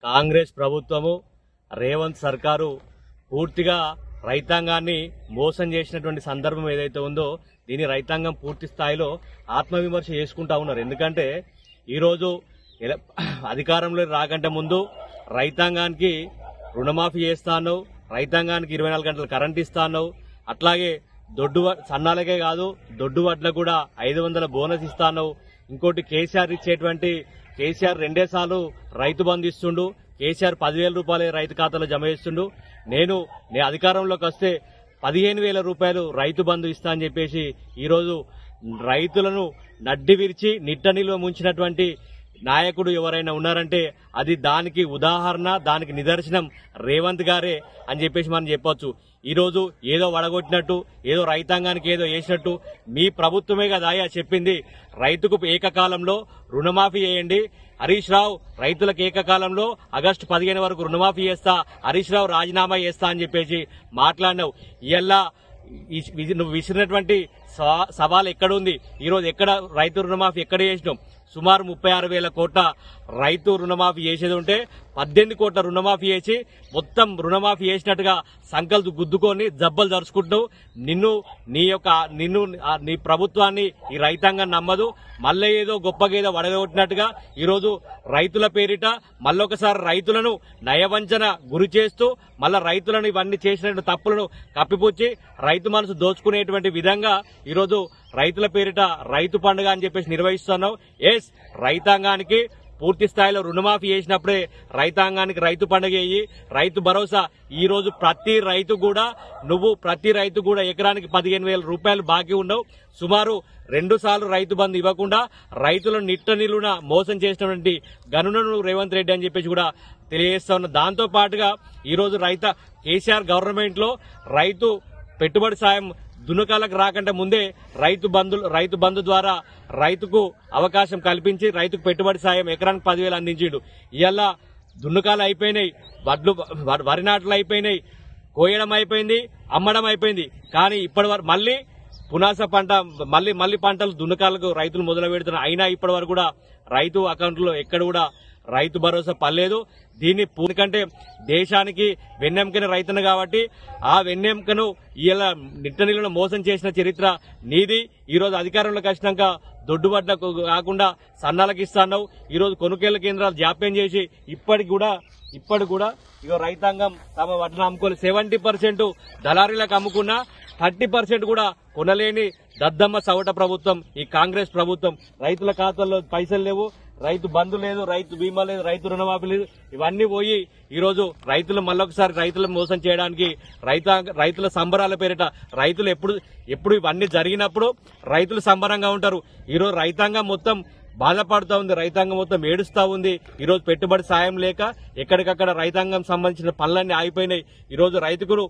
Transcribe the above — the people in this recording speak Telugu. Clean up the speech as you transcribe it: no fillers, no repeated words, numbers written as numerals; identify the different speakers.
Speaker 1: కాంగ్రెస్ ప్రభుత్వము రేవంత్ సర్కారు పూర్తిగా రైతాంగాన్ని మోసం చేసినటువంటి సందర్భం ఏదైతే ఉందో దీని రైతాంగం పూర్తి స్థాయిలో ఆత్మవిమర్శ చేసుకుంటా ఉన్నారు. ఎందుకంటే ఈరోజు అధికారంలో రాకంటే ముందు రైతాంగానికి రుణమాఫీ చేస్తాను, రైతాంగానికి 24 గంటలు కరెంట్ ఇస్తాను, అట్లాగే సన్నాలకే కాదు దొడ్డు వడ్లకు కూడా 500 బోనస్ ఇస్తాను. ఇంకోటి కేసీఆర్ ఇచ్చేటువంటి కేసీఆర్ 2 సార్లు రైతు బంధు ఇస్తుండు, కేసీఆర్ 10,000 రూపాయలు రైతు ఖాతాలో జమ చేస్తుండు. నేను అధికారంలోకి వస్తే 15,000 రూపాయలు రైతు బంధు ఇస్తా అని చెప్పేసి ఈరోజు రైతులను నడ్డి విరిచి నిట్ట నిలువ ముంచినటువంటి నాయకుడు ఎవరైనా ఉన్నారంటే అది దానికి ఉదాహరణ, దానికి నిదర్శనం రేవంత్ గారే అని చెప్పేసి మనం చెప్పొచ్చు. ఈరోజు ఏదో వడగొట్టినట్టు, ఏదో రైతాంగానికి ఏదో వేసినట్టు మీ ప్రభుత్వమే కదా చెప్పింది రైతుకు ఏకకాలంలో రుణమాఫీ చేయండి. హరీష్ రావు రైతులకు ఏకకాలంలో ఆగస్టు 15 వరకు రుణమాఫీ చేస్తా, హరీష్ రావు రాజీనామా చేస్తా అని చెప్పేసి మాట్లాడినావు. ఇవాళ నువ్వు విసిరినటువంటి సవాల్ ఎక్కడుంది? ఈరోజు ఎక్కడ రైతు రుణమాఫీ ఎక్కడ చేసినావు? సుమారు 36,000 కోట్ల రైతు రుణమాఫీ చేసేది ఉంటే 18 కోట్ల రుణమాఫీ చేసి మొత్తం రుణమాఫీ చేసినట్టుగా సంకల్పు గుద్దుకొని జబ్బలు జరుచుకుంటున్నావు. నీ ప్రభుత్వాన్ని ఈ రైతాంగం నమ్మదు. మళ్ళీ ఏదో గొప్పగా ఏదో వడగొట్టినట్టుగా ఈరోజు రైతుల పేరిట మళ్ళొకసారి రైతులను నయవంచన గురి చేస్తూ మళ్ళా రైతులను ఇవన్నీ చేసినటువంటి తప్పులను కప్పిపుచ్చి రైతు మనసు దోచుకునేటువంటి విధంగా ఈరోజు రైతుల పేరిట రైతు పండుగ అని చెప్పేసి నిర్వహిస్తున్నావు. రైతాంగానికి పూర్తి స్థాయిలో రుణమాఫీ చేసినప్పుడే రైతాంగానికి రైతు పండుగ అయ్యి రైతు భరోసా. ఈ రోజు ప్రతి రైతు కూడా ఎకరానికి 15,000 రూపాయలు బాకీ ఉండవు. సుమారు 2 సార్లు రైతు బంధు ఇవ్వకుండా రైతులను నిట్ట నిలువున మోసం చేసినటువంటి గనులను రేవంత్ రెడ్డి అని చెప్పేసి కూడా తెలియజేస్తా ఉన్నా. దాంతో పాటుగా ఈరోజు కేసీఆర్ గవర్నమెంట్ లో రైతు పెట్టుబడి సాయం దున్నకాలకు రాకంటే ముందే రైతు బంధు ద్వారా రైతుకు అవకాశం కల్పించి రైతుకు పెట్టుబడి సాయం ఎకరానికి 10,000 అందించిండు. ఇవాళ దున్నకాలు అయిపోయినాయి, వరి నాట్లు అయిపోయినాయి, కోయడం అయిపోయింది, అమ్మడం అయిపోయింది. కానీ ఇప్పటి వరకు మళ్లీ పునాస పంట మళ్లీ పంటలు దున్నకాలకు రైతులు మొదలు పెడుతున్నారు. అయినా ఇప్పటి వరకు కూడా రైతు అకౌంట్లో ఎక్కడ కూడా రైతు భరోసా పడలేదు. దీన్ని ఎందుకంటే దేశానికి వెన్నెముకన రైతును కాబట్టి ఆ వెన్నెముకను ఇలా నిట్ట నిలువున మోసం చేసిన చరిత్ర నీది. ఈ రోజు అధికారంలోకి వచ్చినాక దొడ్డుబడ్లకు కాకుండా సన్నాలకు ఇస్తాన్నావు. ఈ రోజు కొనుగోలు కేంద్రాలు జాప్యం చేసి ఇప్పటికి కూడా ఇగో రైతాంగం తమ వడ్లను అమ్ముకోవాలి. 70% దళారీలకు అమ్ముకున్నా 30% కూడా కొనలేని దద్దమ్మ సవట ప్రభుత్వం ఈ కాంగ్రెస్ ప్రభుత్వం. రైతుల ఖాతాల్లో పైసలు లేవు, రైతు బంధు లేదు, రైతు బీమా లేదు, రైతు రుణమాఫీ లేదు. ఇవన్నీ పోయి ఈరోజు రైతులు మళ్ళొకసారి రైతులను మోసం చేయడానికి రైతుల సంబరాల పేరిట రైతులు ఎప్పుడు ఇవన్నీ జరిగినప్పుడు రైతులు సంబరంగా ఉంటారు. ఈరోజు రైతాంగం మొత్తం బాధపడుతూ ఉంది, రైతాంగం మొత్తం ఏడుస్తా ఉంది. ఈరోజు పెట్టుబడి సాయం లేక ఎక్కడికక్కడ రైతాంగం సంబంధించిన పనులన్నీ ఆగిపోయినాయి. ఈరోజు రైతును